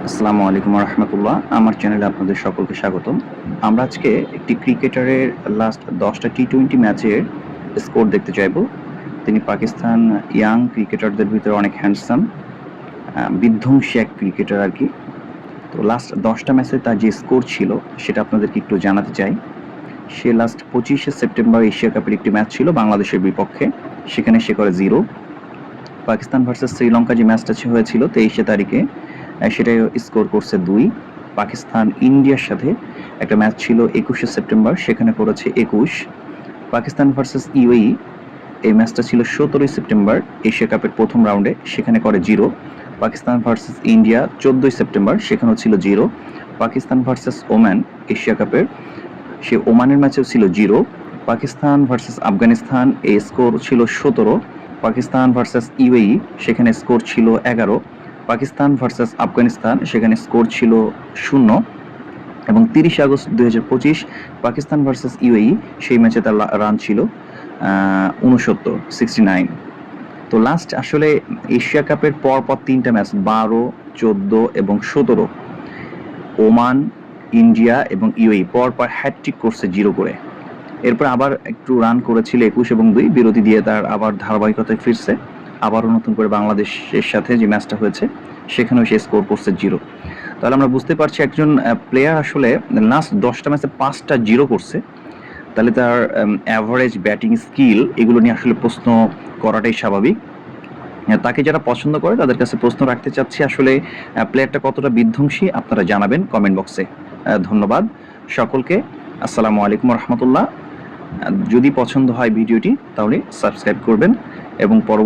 আসসালামু আলাইকুম রহমতুল্লাহ। আমার চ্যানেলে আপনাদের সকলকে স্বাগতম। আমরা আজকে একটি ক্রিকেটারের লাস্ট 10টা টি-20 ম্যাচের স্কোর দেখতে চাইব। তিনি পাকিস্তান ইয়াং ক্রিকেটারদের ভিতরে অনেক হ্যান্ডসাম, বিধ্বংসী এক ক্রিকেটার আর কি। তো লাস্ট 10টা ম্যাচে তার যে স্কোর ছিল সেটা আপনাদেরকে একটু জানাতে চাই। সে লাস্ট 25শে সেপ্টেম্বর এশিয়া কাপের একটি ম্যাচ ছিল বাংলাদেশের বিপক্ষে, সেখানে সে করে 0। পাকিস্তান ভার্সেস শ্রীলঙ্কা যে ম্যাচটা হয়েছিল 23শে তারিখে, সেটাই স্কোর করছে 2। পাকিস্তান ইন্ডিয়ার সাথে একটা ম্যাচ ছিল 21শে সেপ্টেম্বর, সেখানে করেছে 21। পাকিস্তান ভার্সেস ইউএই এই ম্যাচটা ছিল 17ই সেপ্টেম্বর এশিয়া কাপের প্রথম রাউন্ডে, সেখানে করে 0। পাকিস্তান ভার্সেস ইন্ডিয়া 14ই সেপ্টেম্বর, সেখানেও ছিল 0। পাকিস্তান ভার্সেস ওমান এশিয়া কাপের, সে ওমানের ম্যাচেও ছিল 0। পাকিস্তান ভার্সেস আফগানিস্তান এই স্কোর ছিল 17। পাকিস্তান ভার্সেস ইউএই সেখানে স্কোর ছিল 11। পাকিস্তান ভার্সেস আফগানিস্তান সেখানে স্কোর ছিল 0। এবং 30 আগস্ট 2025 পাকিস্তান ভার্সেস ইউএই সেই ম্যাচে তার রান ছিল 69। তো লাস্ট আসলে এশিয়া কাপের পরপর 3টা ম্যাচ 12, 14 এবং 17 ওমান, ইন্ডিয়া এবং ইউএই পরপর হ্যাটট্রিক করছে 0 করে। এরপর আবার একটু রান করেছিল 21 এবং 2, বিরতি দিয়ে তার আবার ধারাবাহিকতায় ফিরছে। আবারও নতুন করে বাংলাদেশের সাথে যে ম্যাচটা হয়েছে সেখানেও সে স্কোর করছে 0। তাহলে আমরা বুঝতে পারছি একজন প্লেয়ার আসলে লাস্ট 10টা ম্যাচে 5টা 0 করছে, তাহলে তার অ্যাভারেজ ব্যাটিং স্কিল এগুলো নিয়ে আসলে প্রশ্ন করাটাই স্বাভাবিক। তাকে যারা পছন্দ করে তাদের কাছে প্রশ্ন রাখতে চাচ্ছি, আসলে প্লেয়ারটা কতটা বিধ্বংসী আপনারা জানাবেন কমেন্ট বক্সে। ধন্যবাদ সকলকে। আসসালামু আলাইকুম রহমতুল্লাহ। যদি পছন্দ হয় ভিডিওটি তাহলে সাবস্ক্রাইব করবেন এবং পরবর্তী